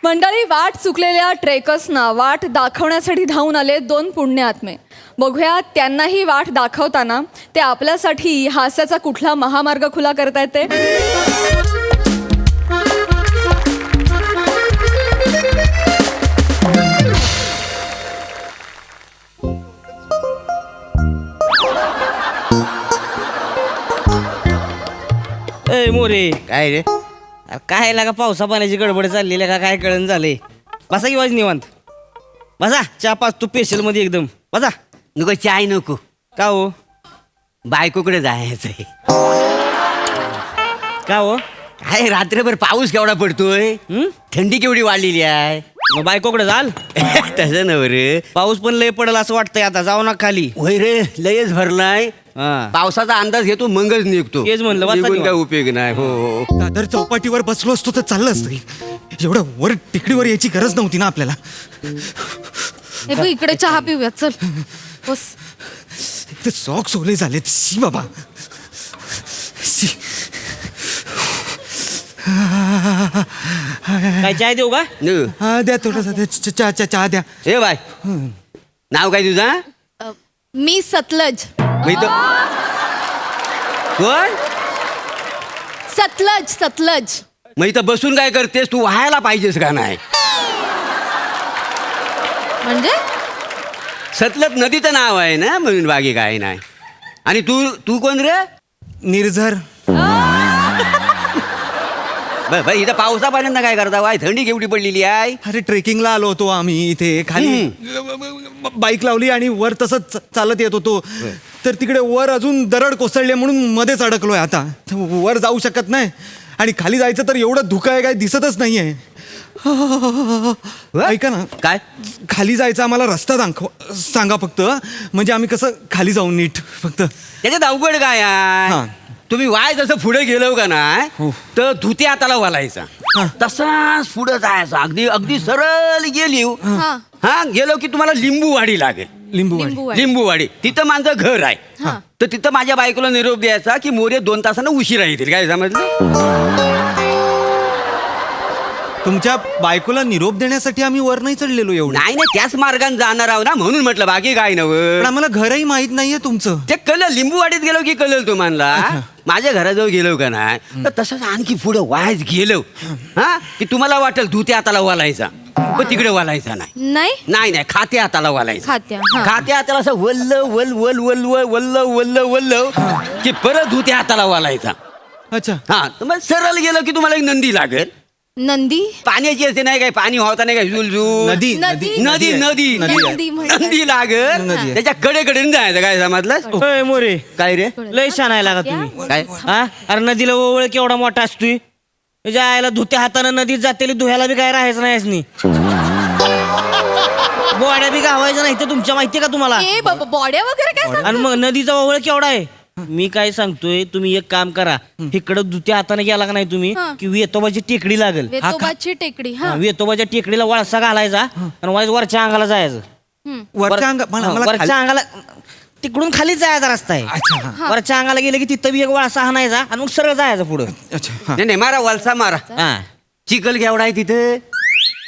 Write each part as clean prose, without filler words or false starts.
मंडळी, वाट चुकलेल्या ट्रेकर्सना वाट दाखवण्यासाठी धावून आले दोन पुण्य आत्मे. बघूया त्यांनाही वाट दाखवताना ते आपल्यासाठी हास्याचा कुठला महामार्ग खुला करतायत ते. ए मोरे, काय रे? काय लागा पावसा पाण्याची गडबड चाललेली का काय कळण झाले. बसा की वाज निवांत बसा. चहा पाच तू स्पेशल मध्ये एकदम बसा. नको चाय नको. का हो? बायकोकडे जायचंय. का हो? काय रात्रभर पाऊस केवढा पडतोय, थंडी केवढी वाढलेली आहे. मग बायकोकडे जाल. तसं नव रे. पाऊस पण लय पडेल असं वाटतंय. आता जाऊ ना खाली. होय रे, लयच भरलाय. हा. पावसाचा अंदाज घेतो मगच निघतो. तेच म्हणलं, वाचा निघून निवांत. काय उपयोग नाही. हो दादर चौपाटीवर बसलो असतो तर चाललं असतं. एवढं वर टेकडीवर यायची गरज नव्हती ना आपल्याला. हे बघ, इकडे चहा पिऊया, चल बस. ते सॉक्स ओले झालेत. शी बाबा, शी. काय चाय देऊ का? हा द्या थोडासा द्या. चहा द्या. हे बाय, नाव काय तुझा? मी सतलज. कोण? सतलज सतलज. मग इथं बसून काय करतेस तू? व्हायला पाहिजेस का नाही? म्हणजे सतलज नदीचं नाव आहे ना, म्हणून बाकी काय नाही. आणि तू तू कोण रे? निर्झर. बरं इथं पावसा पाण्यानं काय करता? वाय थंडी केवढी पडलेली आहे. अरे ट्रेकिंगला आलो होतो आम्ही इथे खाली. बाईक लावली आणि वर तसंच चालत येत होतो. तर तिकडे वर अजून दरड कोसळली म्हणून मध्येच अडकलोय. आता वर जाऊ शकत नाही आणि खाली जायचं तर एवढं धुकं आहे, काय दिसतच नाहीये. ऐका ना, काय? खाली जायचा आम्हाला रस्ता सांगा फक्त, म्हणजे आम्ही कसं खाली जाऊ नीट. फक्त त्याच्यात अवघड काय आहे? हा. तुम्ही वाय जसं पुढे गेलो का नाही, हो. तर धुते हाताला वालायचा. तसाच पुढे जायचा. अगदी अगदी सरळ गेली. हा. हा गेलो की तुम्हाला लिंबूवाडी लागेल. लिंबूवाडी. लिंबूवाडी तिथं माझं घर आहे. तर तिथं माझ्या बायकोला निरोप द्यायचा की मोरे 2 तासानं उशिरा येतील. काय समजलं? तुमच्या बायकोला निरोप देण्यासाठी आम्ही वर नाही चढलेलो एवढं. नाही नाही, त्याच मार्गाने जाणार आहो ना, म्हणून म्हटलं, बाकी काय पण नव्हतं. आम्हाला घरही माहित नाहीये तुमचं. ते कळलं. लिंबूवाडीत गेलो की कळलं तुम्हाला. माझ्या घराजवळ गेलो का नाही, तर तसंच आणखी पुढे वायच गेलो हा, की तुम्हाला वाटेल धुते हाताला वालायचा. पण तिकडे वालायचा नाही. नाही नाही नाही, खाते हाताला वालायचा. हा. खाते हाताला असं वल्ल वल वल वल वल्ल वल्ल वल्ल की परत धुते हाताला वालायचा. अच्छा. हा, तर मग सरळ गेलो की तुम्हाला एक नंदी लागेल. नंदी. पाण्याची असते नाही काय, पाणी होता नाही काय, झुलझुल. नदी नदी. नदी नदी नदी म्हणजे नदी लागेल. नदी आहे. त्याच्या कडेकडे जायचं. काय समजलं? ए मोरे, काय रे? लय छान आहे लागा तुम्ही. काय? हा, अरे नदीला ओवळ केवढा मोठा असतोय. त्याच्या आईला धुत्या हातानं नदीत जातेली, धुयाला बी काय राहायचं नाही असनी. बोड्या बी गावायचं नाही तर तुमच्या माहितीये का तुम्हाला? ए बाबा, बॉड्या वगैरे काय सांग. आणि मग नदीचा ओवळ केवढा आहे. मी काय सांगतोय, तुम्ही एक काम करा. इकडं दुत्या हाताने गेला का नाही तुम्ही, हा. की वेतोबाची टेकडी लागेल. वेतोबाची टेकडी. हा. वेतोबाच्या टेकडीला वळसा घालायचा आणि वरच्या अंगाला जायचं. वरच्या वरच्या अंगाला तिकडून खाली जायचा रस्ता आहे. अच्छा. वरच्या अंगाला गेले की तिथं बी एक वळसा हाणायचा आणि मग सरळ जायचं पुढं. अच्छा. हा. नाही नाही, मारा वलसा मारा. हा. चिखल केवढा आहे तिथे.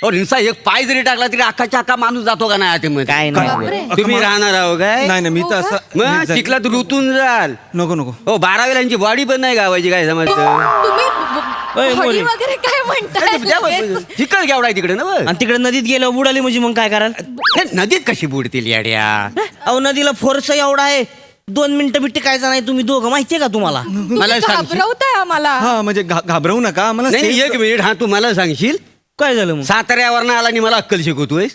और हिंसा एक पाय जरी टाकला तरी अख्खाच्या अख्खा माणूस जातो का नाही आतमध्ये? काय बापरे. नाही. तुम्ही राहणार आहो काय? नाही नाही, मी तर हो का? असं मग चिखलात रुतून जाल. नको नको. हो, 12 वेळांची बॉडी पण नाही गावायची. काय समजतं? तुम्ही ओय, बॉडी मोरी. वगैरे काय म्हणताय? चिखल केवढा आहे तिकडे ना बघ. आणि तिकडे नदीत गेलं बुडाली म्हणजे मग काय कराल? हे नदीत कशी बुडतील याड्या? अहो नदीला फोर्स एवढा आहे, 2 मिनिटं बी टिकायचं नाही. तुम्ही दोघं माहितीये का तुम्हाला? मला सांगशील? घाबरवताय आम्हाला. हा म्हणजे घाबरवू नका आम्हाला. नाही safe- एक मिनिट. हा, तू मला सांगशील? काय झालं मग? साताऱ्यावरनं आला आणि मला अक्कल शिकवतोय.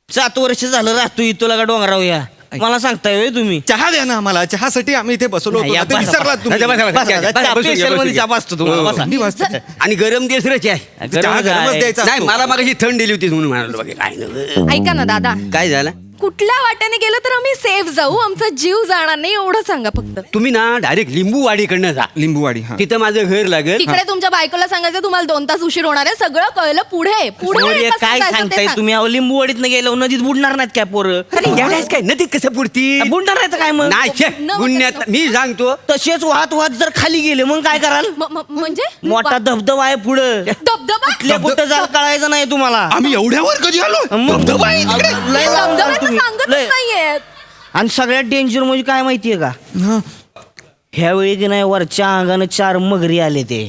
7 वर्ष झालं राहतोय तुला का डोंगराव या. मला सांगताय होय तुम्ही? चहा द्या ना आम्हाला. चहासाठी आम्ही इथे बसलो नाही, या, होतो. बसा, विसरलात तुम्ही. बसा, बसा, बसा. चहा बसून घ्या, special मध्ये बसून चहा घ्या. बसतो तुम्हाला, हो. बसा. थंडी वाजते. आणि गरम देस रे चाय. चहा गरमच द्यायचा नाही, असतो. मला मग थंड दिली होती म्हणून म्हणालो. बघा काय नाही. ऐका ना दादा, काय झालं? कुठल्या वाट्याने गेलं तर आम्ही सेफ जाऊ, आमचा जीव जाणार नाही एवढं सांगा फक्त. तुम्ही ना डायरेक्ट लिंबूवाडीकडनं जा. लिंबूवाडी हा. तिथं माझं घर लागेल. तिकडे तुमच्या बायकोला सांगायचं तुम्हाला 2 तास उशीर होणार आहे, सगळं कळलं. पुढे पुढे अरे, कसं काय जायचं ते सांगताय सांग. तुम्ही? अहो लिंबूवाडीतनं गेलो नदीत बुडणार नाहीत काय पोरं? अरे येड्यास काय नदीत कसं पुरती? बुडणार नाहीत काय मग? नाही छे, न- गुन्ह्यात मी सांगतो. तसेच वाहत वाहत जर खाली गेले मग काय कराल? म्हणजे मोठा धबधबा आहे पुढं. धबधबा कुठल्या कुठं जाल कळायचं नाही तुम्हाला. आम्ही एवढ्यावर कधी आलो? मग- धबधबा आहे तिकडे. लय लांब जाल धबधब्याचं तुम्ही. सांगतच लय. नाहीये. आणि सगळ्यात डेंजर म्हणजे काय माहितीये का? हा. ह्यावेळी की नाही वरच्या अंगानं 4 मगरी आले ते.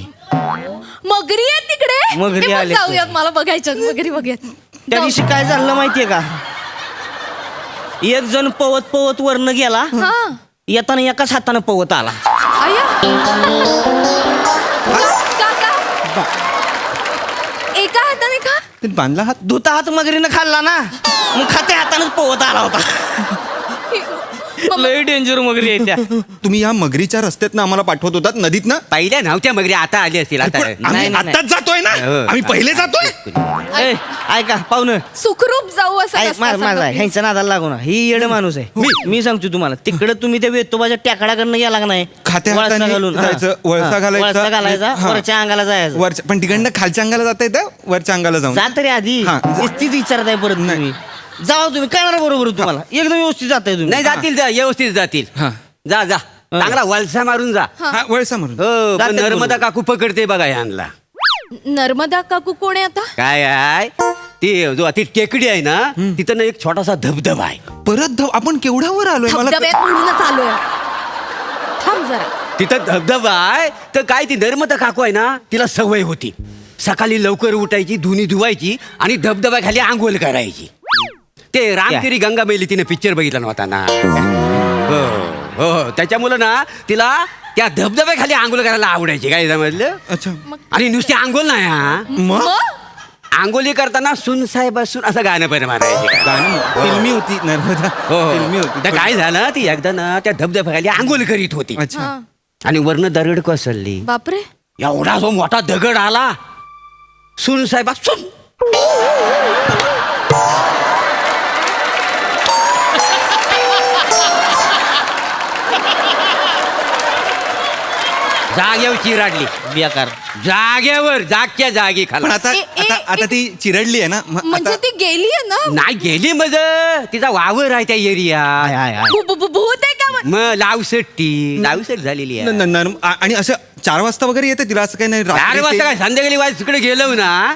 मगरी आहे तिकडे. मगरी हे मग आले. जाऊयात, मला बघायच्यात मगरी बघूयात. त्या दिवशी काय झालं माहितीये का? एक जण पवत पवत वरनं गेला, हा. येताना एकाच हातानं पवत आला. आया. का? एका हाताने का? ते बांधला हात. धुता हात मगरीनं खाल्ला ना, मग खात्या हातानंच पवत आला होता. लय डेंजर मगरी आहे त्या. तुम्ही या मगरीच्या रस्त्यात आम्हाला पाठवत होतात नदीत ना? पहिल्या नव्हत्या मगरी, आता आली असतील. आता पण आम्ही नाही, नाही. आत्ताच जातोय ना? हो. आम्ही पहिले जातोय. ए, ऐका पाहुणं, सुखरूप जाऊ असं नसतं माझा सांगा, please. ह्यांच्या नादाला लागू ना. ही येड माणूस आहे. मी सांगतो तुम्हाला, तिकडे तुम्ही त्या वेतोबाच्या टेकडाकडनं गेला का नाही, खात्या वळसा हाताने घालून जायचं, वळसा हा, घालायचा. वळसा घालायचा, हा. वरच्या अंगाला जायचं. वरच्या पण तिकडनं खालच्या अंगाला जाता येतं, वरच्या अंगाला जाऊन. जा तरी आधी. हा. तीच विचारताय परत तुम्ही. जावा तुम्ही, कळणार बरोबर तुम्हाला. एकदम व्यवस्थित जाताय तुम्ही. नाही जातील, जा व्यवस्थित जातील. हा. जा जा चांगला वलसा मारून जा. हा, वळसा म्हणून. हो पण जातील नर्मदा बरोबर. काकू पकडते बघा यांना. नर्मदा काकू कोण आहे आता? काय आहे ती टेकडी आहे ना, तिथं ना एक छोटासा धबधबा आहे. परत आपण केवढ्यावर आलोय मला धबधब्यात म्हणूनच आलोय. थांब जरा. तिथं धबधबा आहे तर काय ती नर्मदा काकू आहे ना, तिला सवय होती सकाळी लवकर उठायची, धुनी धुवायची आणि धबधब्याखाली आंघोळ करायची. ते रामतेरी गंगा मैली तिने पिक्चर बघितला नव्हता ना. हो हो त्याच्यामुळं ना तिला त्या धबधब्याखाली आंघोळ करायला आवडायची. काय समजलं? अच्छा. आणि नुसती आंघोळ नाही हा, मग आंघोळी करताना सुन साहेब असून असं गाणं पण म्हणायचे. गाणं फिल्मी होती नर्मदा. हो फिल्मी होती. तर काय झालं, ती एकदा ना त्या धबधब्याखाली आंघोळ करीत होती अच्छा. हा. आणि वरनं दरड कोसळली. बापरे. एवढा जो मोठा दगड आला, सुन साहेब सुन जागेवर चिराडली. बेकार. जागेवर जागच्या जागी पण खाला. आता ए, ए, आता आता ती चिरडली आहे ना म्हणजे आता ती गेली आहे ना? नाही गेली मज, तिचा वावर आहे त्या एरिया. भूत आहे का मग? मग लावसट झालेली आहे. आणि असं 4 वाजता वगैरे येते तिला असं काही नाही 4 रात्री वाजता ते- काय संध्याकाळी वाज तिकडे गेलो ना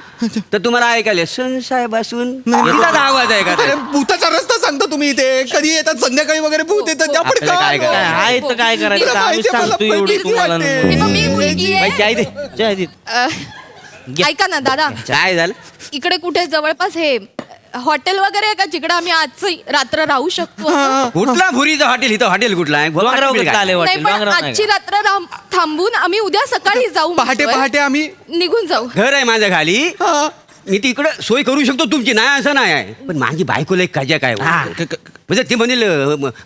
तर तुम्हाला ऐकायला सुन साहेब असून तिचा आवाज आहे का? अरे, भूताचा रस्ता सांगता तुम्ही इथे कधी येतात संध्याकाळी वगैरे भूत येतात आपण आपल्याला काय काय करायचं? आहे तर काय करायचं? तिला आम्ही माहिती आहे, सांगतो मला एवढं भीती तुम्हाला. वाटते. हे बघ, मी मुलगी आहे. बाई, चाय दे. जय दीप. ऐका ना दादा, काय झालं? इकडे कुठे जवळपास हे हॉटेल वगैरे आहे का जिकडे आम्ही आजची रात्र राहू शकतो असं? कुठला भुरीचं हॉटेल? इथं हॉटेल कुठला आहे? डोंगरावर कसं आले नाही हॉटेल? पण डोंगरावर नाही आजची का? रात्र थांबून आम्ही उद्या सकाळी जाऊ पहाटे म्हणतोय. पहाटे आम्ही निघून जाऊ. घर आहे माझ्या खाली. हा. मी तिकडं सोय करू शकतो तुमची, नाही असं नाही आहे. पण माझी बायकोला एक काजा काय हा. म्हणजे ती म्हणेल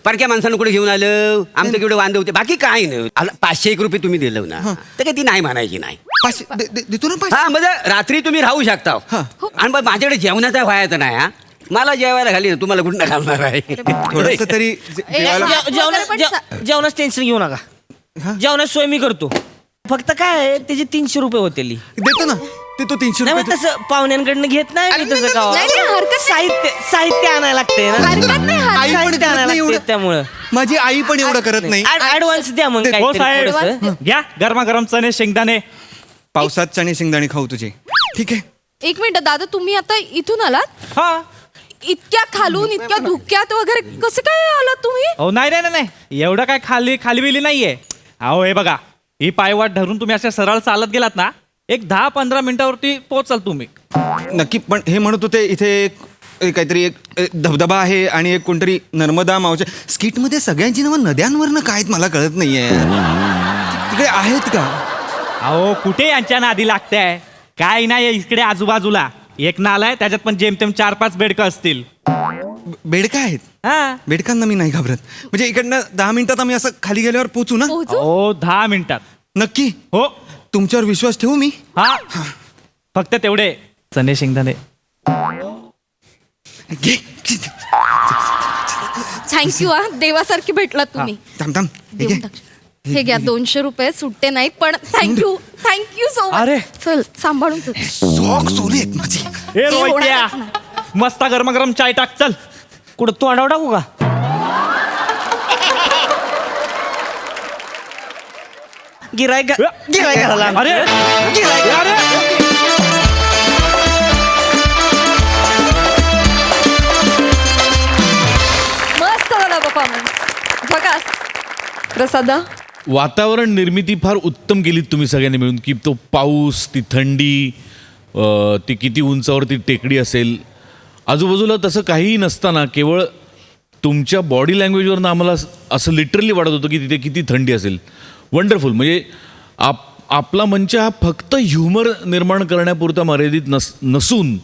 परक्या माणसानं कुठे घेऊन आलं, आमचं केवढं वांदे होते, बाकी काय नाही. 501 रुपये तुम्ही दिलं ना तर काय ती नाही म्हणायची नाही. देतो ना पाचशे. हा म्हणजे रात्री तुम्ही राहू शकता. हा. आणि मग माझ्याकडे जेवणाचा व्हायचं नाही हा. मला जेवायला घाली ना, तुम्हाला कुठं घालणार आहे? थोडंसं तरी जेवायला- जेवणाच टेन्शन घेऊ नका. जेवणाची सोय मी करतो. फक्त काय आहे, त्याचे 300 रुपये होतील. देतो ना, देतो 300 नाही रुपये मग तसं पाहुण्यांकडनं घेत नाही मी तसं गावात. नाही, नाही, हरकत नाही. साहित्य आणायला लागते ना. हरकत नाही, हरकत आई पण साहित्य करत आणायला नाही लागते एवढं. त्यामुळं. माझी आई पण एवढं करत नाही. ऍडव्हान्स द्या मग हो, काहीतरी साहेब. थोडंसं. घ्या गरमागरम चणे शेंगदाणे. पावसात चणे शेंगदाणे खाऊ तुझे. ठीक आहे. एक मिनिट दादा, तुम्ही आता इथून आलात? हा. इतक्या खालून इतक्या धुक्यात वगैरे कसं काय आलात तुम्ही? अहो नाही नाही नाही नाही. एवढं काय खाली बिली नाहीये. अहो हे बघा, ही पायवाट धरून तुम्ही अशा सरळ चालत गेलात ना, एक 10-15 मिनिटावरती पोहोचाल तुम्ही. नक्की. पण हे म्हणत होते इथे एक काहीतरी एक धबधबा आहे आणि एक कोणतरी नर्मदा मावच्या स्किट मध्ये सगळ्यांची नावं नद्यांवरनं काय आहेत मला कळत नाहीये. तिकडे आहेत का? अहो कुठे यांच्या नादी लागताय? काय नाही इकडे आजूबाजूला एक नाला आहे, त्याच्यात पण जेमतेम 4-5 बेडकं असतील. बेडका आहेत. हा. बेडकांना मी नाही घाबरत. म्हणजे इकडनं 10 मिनिटात आम्ही असं खाली गेल्यावर पोचू ना? पोहोचू? हो 10 मिनिटात. नक्की. हो. तुमच्यावर विश्वास ठेवू मी. हा. फक्त तेवढे चणे शेंगदाणे. घे. थँक्यू हा, देवासारखी भेटलात तुम्ही. थांब थांब हे देऊन घे. टाक. हे घ्या 200 रुपये सुट्टे नाहीत पण थँक्यू सो अरे. मच. चल सांभाळून चल. सॉक सोली आहेत माझी. ए ते रोहित्या होणारच मस्त गरमागरम चाय टाक चल. कुठं तू आडाव टाकू का गिरायक गिरायकाला अरे अरे मस्त झाला परफॉर्मन्स. बघा प्रसादा, वातावरण निर्मिती फार उत्तम केलीत तुम्ही सगळ्यांनी मिळून की तो पाऊस ती थंडी ती किती उंचावरती टेकडी असेल आजूबाजूला तसं काहीही नसताना केवळ तुमच्या बॉडी लँग्वेजवरनं आम्हाला असं लिटरली वाटत होतं की तिथे किती थंडी असेल. वंडरफुल. म्हणजे आपला मंच हा फक्त ह्युमर निर्माण करण्यापुरता मर्यादित नसून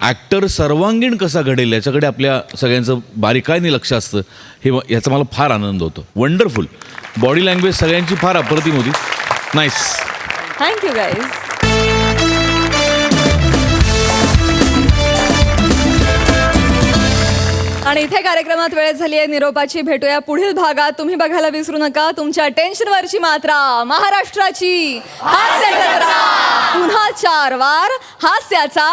ॲक्टर सर्वांगीण कसा घडेल याच्याकडे आपल्या सगळ्यांचं बारीकाईने लक्ष असतं हे याचा मला फार आनंद होतो. वंडरफुल. बॉडी लँग्वेज सगळ्यांची फार अप्रतिम होती. नाईस. Thank you guys. आणि इथे कार्यक्रमात वेळ झाली आहे निरोपाची. भेटूया पुढील भागात. तुम्ही बघायला विसरू नका तुमच्या टेन्शनवरची मात्रा, महाराष्ट्राची हास्य जत्रा. पुन्हा 4 वार हास्याचा